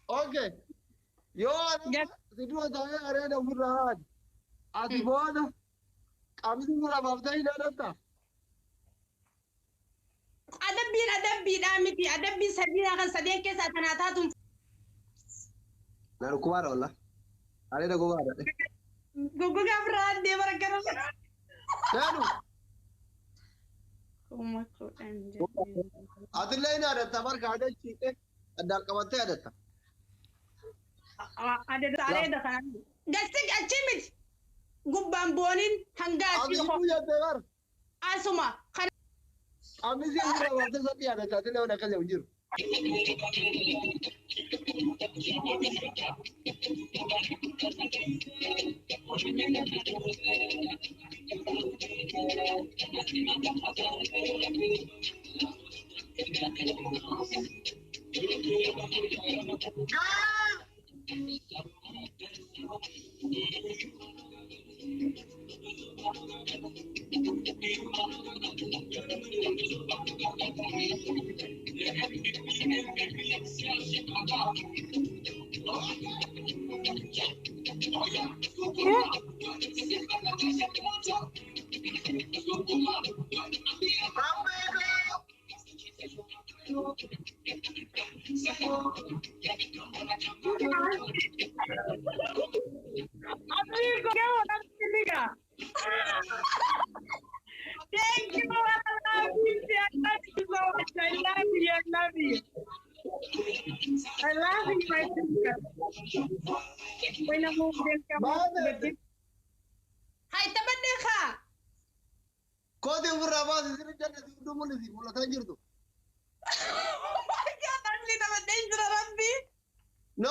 اوكي يو انا تدو داي اريد مراد ادي بودا قامي مرا بابتاي لا انت adabbiin dhaamiti adabbiin sadii kan sadeen keessaa tanaa taatuun انا كبار والله اريد كبار goggogaa birraa deema rakkana كانوا kuma kudhan jedhee ادلين هذا تبارك هذا شيء ادال قمت هذا adda areeda kana gasti achi miti gubbaan booniin hanga ابي achi مو يا تبار asuma kana ابي زي مرا بابتاي سبي هذا تاتي ولا كذا وجير amigo qué buena técnica thank you I love you so much I love you I love you my sister when I move them come ما up هذا hai tabadde ka كودي مرا باس يصير جنة تقول مولدي ولا تنجرتو ya tagli tabadde injira rabbi no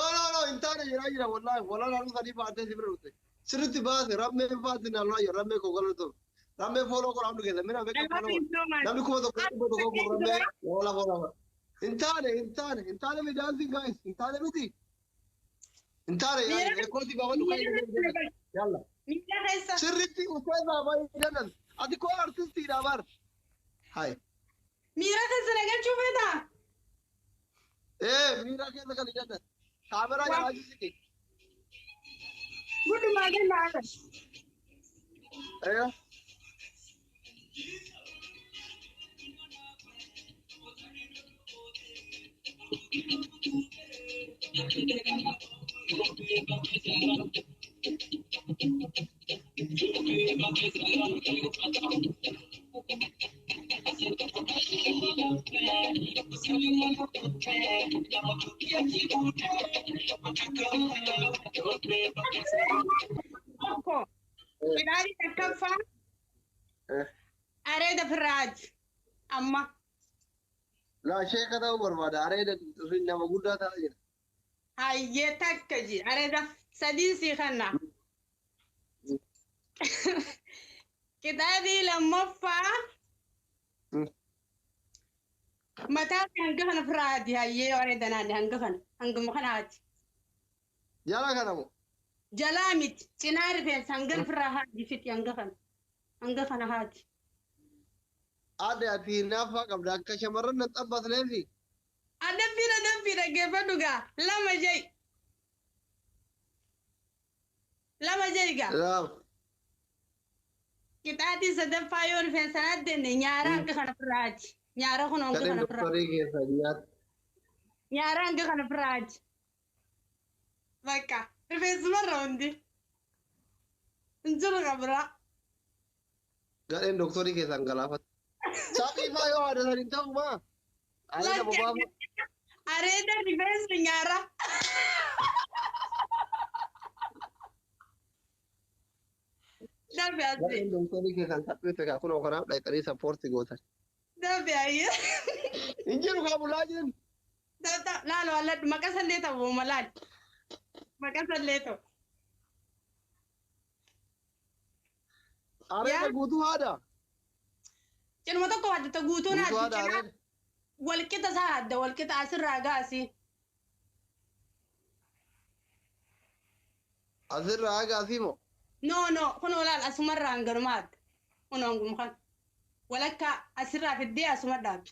انت انا جراجرا والله ولا لا نصني فاتي سبرت سرت باس رب में فاتي ना लो रब में को गलत तो रब में फॉलो कर हम लोग मेरा I बेका love follow you so much नबी को तो रब में वला वला انت انا में dancing guys انت انا متي انت انا يا كودي بابا دكاي يلا mira esa سرتي وكذا باي جنن ادي كو ارتستي دابر هاي mira esa nagan chubeda ايه ميرا كذا كان جنن كاميرا wa جراجي سكي gudu magan da aka ايه Oko, midhaanii takkaffaa ايه areeda firraaj amma لا شيء كذا برباد اريد نما غودا تاجر hayyee takka ji areeda sadii sii kanna kitaabii lammaffaa mataa hanga kana firraati hayyee areeda naanne hangama kanaati يلا كلامه jalaa miti cinaa rifeensa hangan firraa haati fiti hanga kana haati ادي اتي نافا قبل كشمرنا نطبط ليفي adabbiin dhaggeeffadhu gaa lama jay gaa لا Qixaatii sadaffaa yoo rifeensa addenne nyaara hanga kana firraati. Nyaara kun hanga كلام kana firraati. دكتوري كيف سجاد Nyaara hanga kana firraati. Bakka rifeensumarra hundi. Injiru qabra. قال دكتوري كيف انقلافت ساقي ما يو هذا انت ما انا بابا Areeda rifeensa nyaara. Dabe قال asii. دكتوري كيف انت بيتك اكون وكنا لا تري سبورت غوتا Dabe ayye. انجلو كابو لاجن Laalo alladhu maqaa sallee ta'uu malaal. Maqaa sallee ta'u. اريد غوتو هذا Cinuma tokko haddata guutuun غوتو haddu هذا cinaa اريد walqixa isaa hadda walqixa asirraa gaasii. ازر راغا سيمو No, kun olaal asumarraa hanganumaadha. Kun hangum kan. Walakka asirraa fiddee asuma dhaabdi.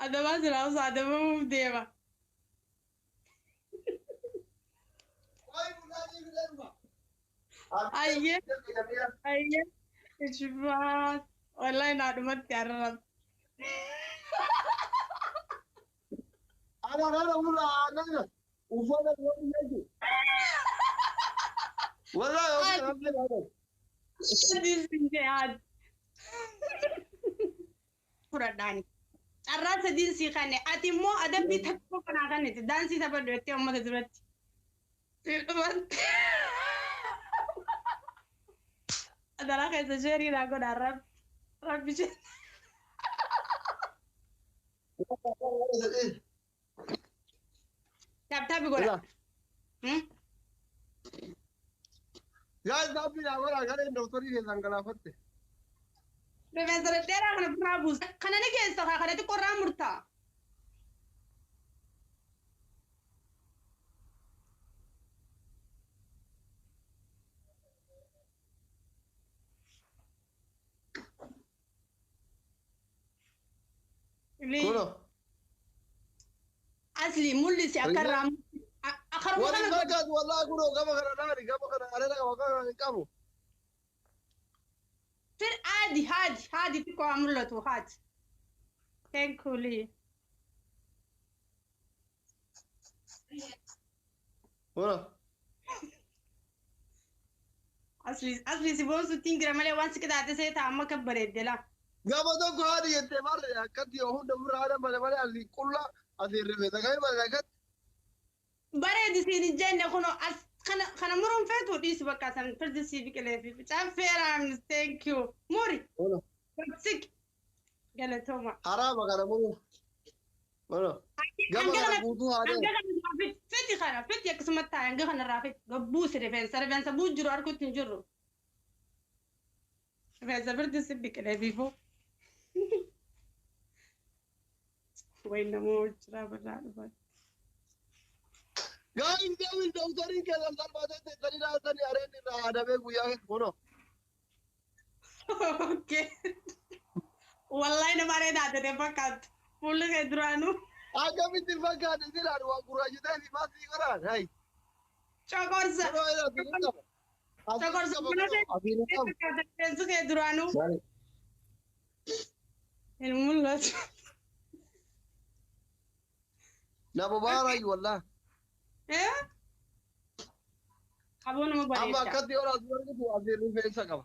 هذا ما زال هذا مو مديمة أيه أيه شوفات والله نعلمت تعرف أنا أنا وفانا يجي والله هذا هذه سنجاد فرداني الراس دين سيخاني أتيمو أدم بيتكو كنا كني دانسي تبى دوتي أمه تدرت هذا لا كيس شيري لا كنا رب بيجي تاب يقول يا دابي يا ورا غير الدكتوري زنقلا فتة بفسر الديرة كنا برابوس كنا نيجي استخا كنا تقرأ مرتا كله أصلي مولي سيأكرم أخرب ولا خنا فقط والله كله كم خنا ناري كم خنا علينا كم في هادي تكو عملته هاد تنكولي كله أصلي سيبون ستين جرام لي وانس كده أتسي تعمل كبرت دلا قام دوك هذه يتمر يا كتي هو دمر هذا ما اللي كله أثير في ذا ما ذاك برد سيني الجنة كنو خنا مرون فاتو ديس بكاسن فرد سيبي كله في تعرف فيرام thank you موري كله سك قال توما حرام كذا مو كله قام كذا بوتو هذا فتي خنا فتي كسمت تاين خنا رافت قبوس ريفن سبوت جرو أركو تنجرو فاز فرد سيبي كله فيفو وين موت رابط قام يداوي الدكتوري كذا صار بعد تاني لا تاني أرين هذا بيقول كله اوكي والله انا ما ريت هذا فقط فول غدرانو أجا بنتفق هذا زين أروى كوراج تاني ما في كران هاي شكرا شكرا غدرانو المولى لا مبارك والله ايه ابونا أما مبارك كذي ولا أزور كذي أزير في سكوا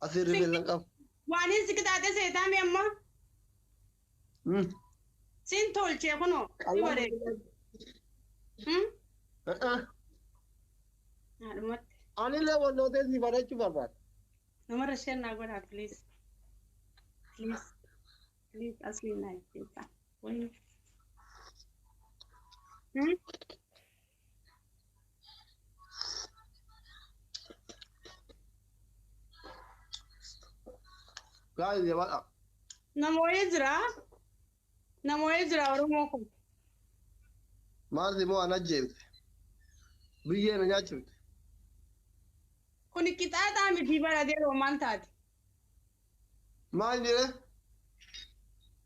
أزير في سكوا واني سكت هذا سيتام يا اما سين تول شيء كنو يوري معلومات أنا لا والله تزي بره شو بابا نمر الشير ناقول بليز بليز اصلي نايت وين قاعد يا بابا نمو يجرا ورموكم ما زي مو أنا جيبت بيجي أنا جيبت كوني كتاب عم يجيبها دي رومان تاتي ما عندي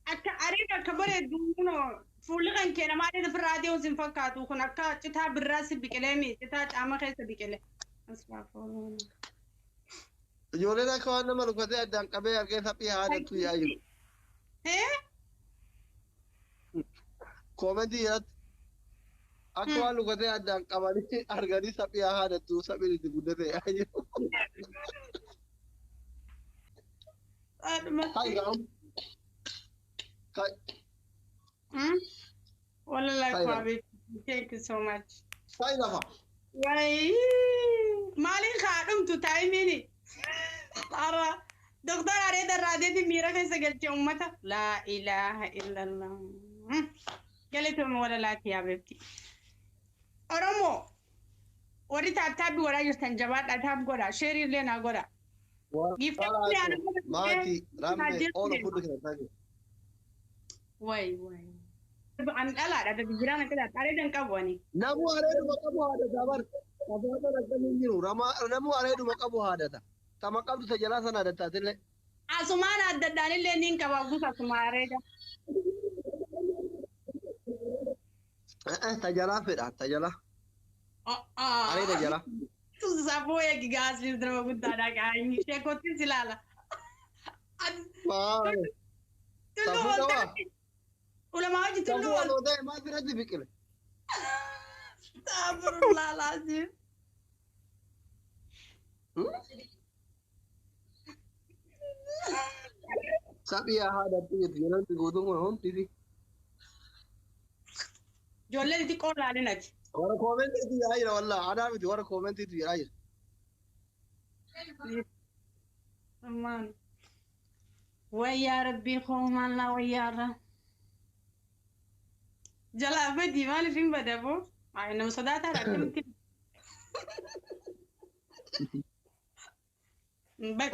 أكا أريد كبر دونو فولغن كنا ما أريد في الراديو زنفكاتو كنا كا كتاب بالراس بكلامي كتاب عم خيس بكلام أسمع جولي لا كمان ما لقيت أدم كبير كيف أبي هذا توي أيوه إيه كوميديات أكو لقيت أدم كمان أرجعني سبي هذا تو سبي تقول أيوه هاي قام هاي ولا لا كوابي thank you so much هاي دفع واي مالي خادم تتايميني ترى دكتور أريد الراديو دي ميرا كيسا قلت أمتا لا إله إلا الله قالت أم ولا لا يا بنتي أرمو وريت أتابي ولا يستنجبات أتاب غورا شيري لنا غورا ماتي رامي أول فود كده واي أنا لا ده بيجرانا كده أريد أنكبوني نبو أريد ما كبو هذا جبر Abaaboo akkam hin jiru. Namuu areeduma qabu haadhata. Tama qabdu tajalaa sana haadhattaatillee. Asumaan adda addaan illee niin qaba guutu asuma areeda. Tajalaa fedha tajalaa. Areeda jalaa. Safuu eegi gaasliif nama guddaadha qaanii ishee kottis ilaala. Maali? Tullu Safuu qabaa? waltaati. Ulamaa hojii tullu Safuu wal. waloo ta'e maal biratti biqile? Saafurulaa laasiif. Saphii haadhatti jirti yeroo guutuun kun hundi fi. Ijoollee xixiqqoo ilaalin ati. Warra koomentiitu jiraa jira wallaa aadaa miti warra koomentiitu jiraa jira. Amaan. Wayyaa rabbii koo maallaa wayyaarra. Jalaa badii maaliif hin badaboo? Ay nama sodaataadha akkamitti.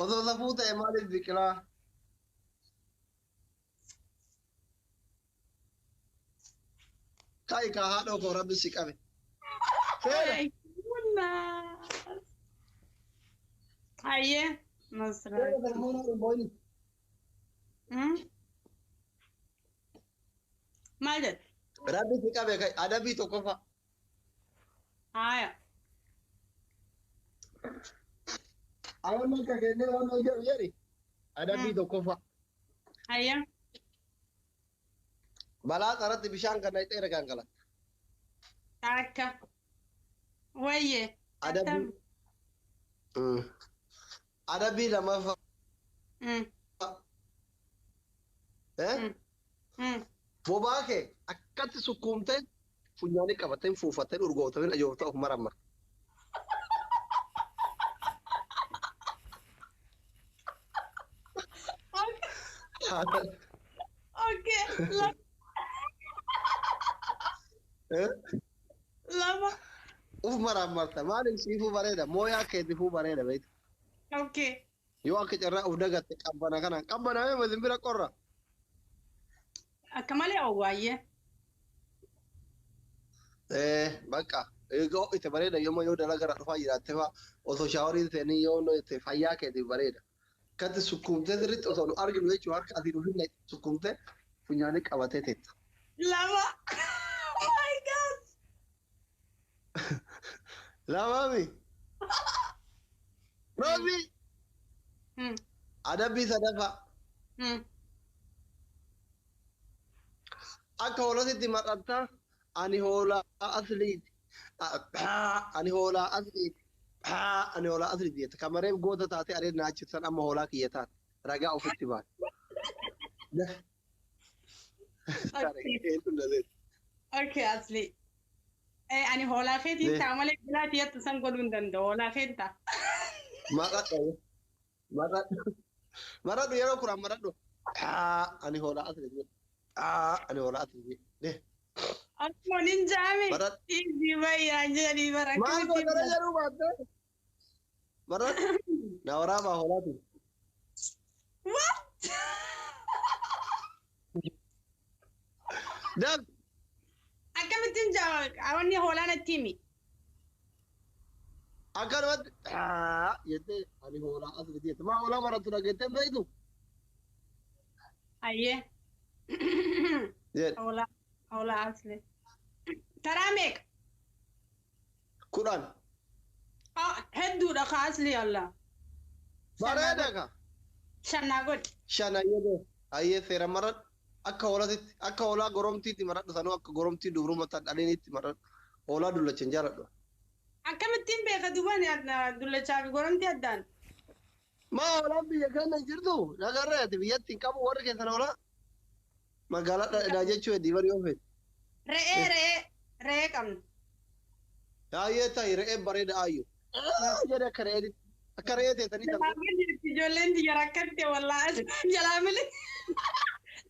Osoo safuu ta'e maaliif biqilaa? Ta'i kaa haadhoo koo rabbi si qabe. Ayyee. Masraa. Maal jedhu? Rabbi si qabe adabii tokkoffaa. Haaya. Awwan akka kennee waan hojjetu jedhi adabii tokkoffaa. Ayyee. Balaa xaratti bishaan kana dheera kan galan. Akka. Wayyee. Adabii. Adabii lamaffaa. Bobaa kee akkatti sukkuumtee funyaanii qabattee fuufattee urgooftamee ajoofta of maramma. Okay. Lama. Uf marammarta maaliif siifuu bareeda mooyaa keetiifuu bareeda beektu. Okay. Yoo akka carraa of dagatte qabbana kanaan qabbanamee masin bira qorra. Akka malee owwaayyee. Bakka egaa itti bareeda yoo dalagaa dhufaa jiraatte fa'aa osoo shaaworii ta'anii yoo itti fayyaa keetiif bareeda. Kati sukkuumtee sirriitti osoo nu arginu jechuun harka asii dhufinna sukkuumtee funyaanii qabatee teetta. Lama. Oh my God. Lamaami. Roobi. Adabbii sadaffaa. Akka hoolatitti maxxantaa ani hoolaa asliiti. Ani hoolaa asliiti. Ani hoolaa asliiti jette. Kamareef goota taate adeem naachisan amma hoolaa kiyya taate. Ragaa ofitti baate. Okay, asli. Ani hoolaa feetiin ta'a malee bilaati yattu san godhuu hin danda'u. Hoolaa feetiin ta'a. Maradhu. Maradhu yeroo kuraan maradhu. Ani hoolaa asliiti. Ani hoolaa asliiti. Akkuma ninjaame. Maradhu. Dhiibbii bayyaan jedhanii bara. Maal godhana jedhuu baatte? Maradhu. Na waraabaa hoolaati. What? Dab. Akkamittiin jaawwanni hoolaa natti himi. Akkanumatti jettee ani hoolaa asliiti jette. Maa hoolaa marattu dhageettee beektu? Ayyee. Jedhe. Hoolaa asli. Taraa meeqa? 10. Hedduudha ka asli Allah. Bareeda ka. Shannaa godhi. Shana jedhee ayyee seera maradhu. Akka hoolatitti akka hoolaa goromtiitti maradhu sanuu akka goromtii dubrumatti dhaliinitti maradhu. Hoolaa dullachan jaaladhu. Akkamittiin beeka duban dullachaa fi goromtii addaan? Maa hoolaan biyya kana jirtu nagarreeti biyyatti hin qabu warri keessan hoolaa. Magaalaa dhadhaa jechuu heddii bari yoo fedhe. Re'ee qabna. Ayyee ta'i re'ee bareeda ayyu. Jedhe akka re'ee akka re'ee teessanii tapha. Ijoolleen biyya rakkatte wallaa jalaa mili.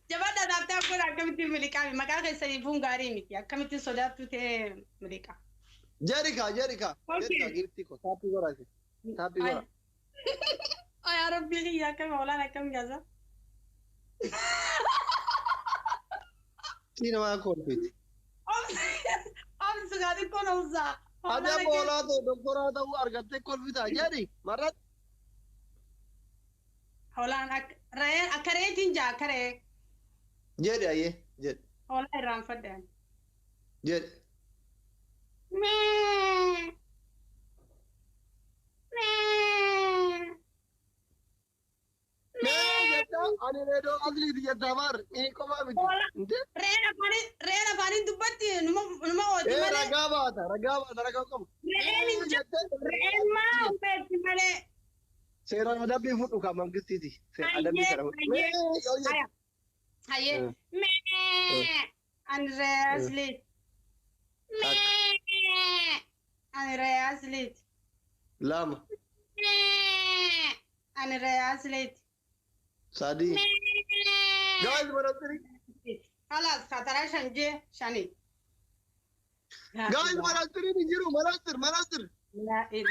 Jabaa dhadhaabtee akkuma akkamittiin miliqaa maqaa keessanii fuun gaarii miti akkamittiin sodaattu ta'e miliqaa. Jerika. Jerika girti ko taappii goraati. Taappii gora. Yaa rabbii kiyya akkami hoolaan akkam gaasa. Sii namaa kolfiiti. Obsi gaarii kun obsaa. هذا بولاد دكتور هذا هو أرجعت كل في تاجري مرات Hoolaan akkareetiin jaa akkaree. جد أيه جد Hoolaa irraan faddaan. جد Mee. Mee. ما جدا أنا ريدو أصلي دي جدا مار إيه كم أبدي أنت Re'een afaaniin dubbatti numa ooti إيه malee. رقابة Re'een جدا re'een maa humbeetti malee. سيران هذا بيفوت وكمان قصتي هذا بيسرع Hayyee. Mee. Andreas Lit. Mee. Andreas Lit. لام Mee. Andreas Lit. سادي Mee. جايز مرتري خلاص خطرة شنجة شني. جايز مرتري نجرو مرتر لا إله